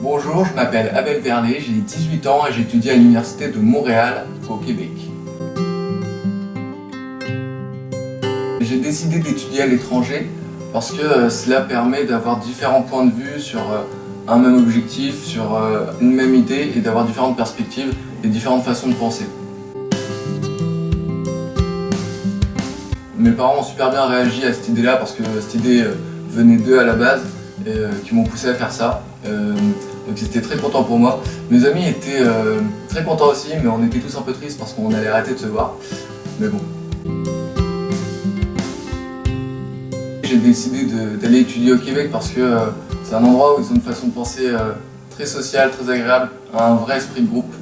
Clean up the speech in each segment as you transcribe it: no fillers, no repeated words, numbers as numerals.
Bonjour, je m'appelle Abel Verlet, j'ai 18 ans et j'étudie à l'Université de Montréal, au Québec. J'ai décidé d'étudier à l'étranger parce que cela permet d'avoir différents points de vue sur un même objectif, sur une même idée et d'avoir différentes perspectives et différentes façons de penser. Mes parents ont super bien réagi à cette idée-là parce que cette idée venait d'eux à la base et qui m'ont poussé à faire ça. Donc j'étais très content pour moi. Mes amis étaient très contents aussi, mais on était tous un peu tristes parce qu'on allait arrêter de se voir. Mais bon. J'ai décidé d'aller étudier au Québec parce que c'est un endroit où ils ont une façon de penser très sociale, très agréable, un vrai esprit de groupe.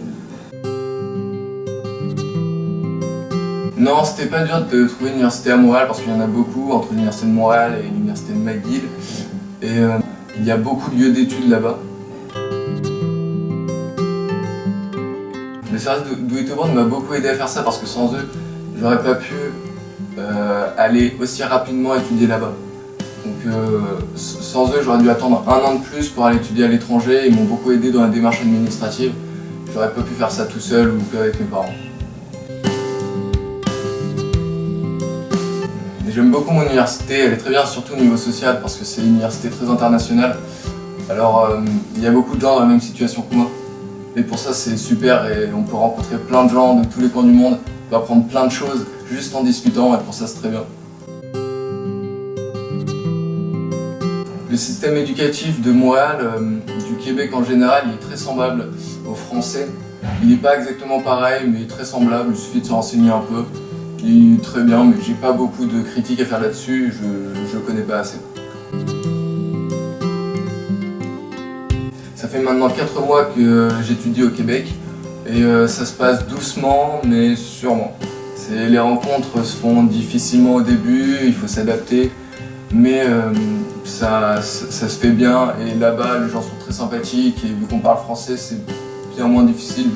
Non, c'était pas dur de trouver une université à Montréal parce qu'il y en a beaucoup entre l'université de Montréal et l'université de McGill. Et il y a beaucoup de lieux d'études là-bas. Le service Do It Abroad m'a beaucoup aidé à faire ça parce que sans eux, j'aurais pas pu aller aussi rapidement étudier là-bas. Donc sans eux, j'aurais dû attendre 1 an de plus pour aller étudier à l'étranger. Ils m'ont beaucoup aidé dans la démarche administrative. J'aurais pas pu faire ça tout seul ou qu'avec mes parents. J'aime beaucoup mon université, elle est très bien surtout au niveau social parce que c'est une université très internationale. Alors il y a beaucoup de gens dans la même situation que moi. Et pour ça c'est super et on peut rencontrer plein de gens de tous les coins du monde. On peut apprendre plein de choses juste en discutant et pour ça c'est très bien. Le système éducatif de Montréal, du Québec en général, il est très semblable au français. Il n'est pas exactement pareil mais il est très semblable, il suffit de se renseigner un peu. Il est très bien, mais j'ai pas beaucoup de critiques à faire là-dessus, je connais pas assez. Ça fait maintenant 4 mois que j'étudie au Québec et ça se passe doucement mais sûrement. Les rencontres se font difficilement au début, il faut s'adapter, mais ça se fait bien et là-bas les gens sont très sympathiques et vu qu'on parle français c'est bien moins difficile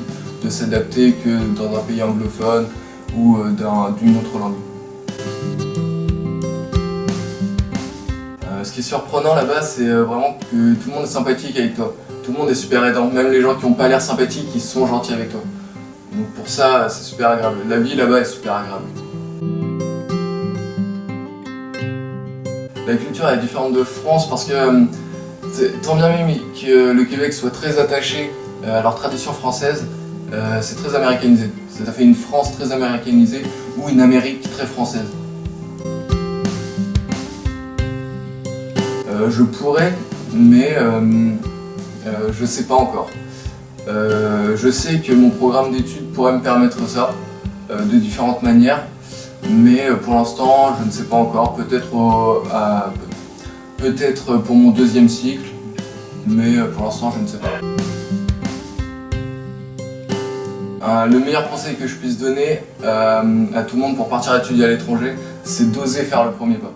de s'adapter que dans un pays anglophone ou d'une autre langue. Ce qui est surprenant là-bas, c'est vraiment que tout le monde est sympathique avec toi. Tout le monde est super aidant, même les gens qui n'ont pas l'air sympathiques, ils sont gentils avec toi. Donc pour ça, c'est super agréable. La vie là-bas est super agréable. La culture est différente de France parce que tant bien même que le Québec soit très attaché à leur tradition française, c'est très américanisé. Ça fait une France très américanisée ou une Amérique très française. Je pourrais, mais je sais pas encore. Je sais que mon programme d'études pourrait me permettre ça de différentes manières, mais pour l'instant je ne sais pas encore. Peut-être pour mon 2e cycle, mais pour l'instant je ne sais pas. Le meilleur conseil que je puisse donner à tout le monde pour partir étudier à l'étranger, c'est d'oser faire le premier pas.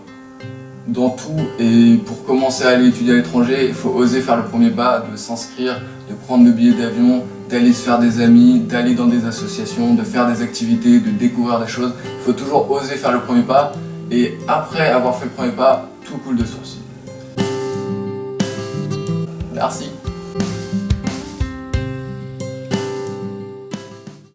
Dans tout, et pour commencer à aller étudier à l'étranger, il faut oser faire le premier pas, de s'inscrire, de prendre le billet d'avion, d'aller se faire des amis, d'aller dans des associations, de faire des activités, de découvrir des choses. Il faut toujours oser faire le premier pas, et après avoir fait le premier pas, tout coule de source. Merci.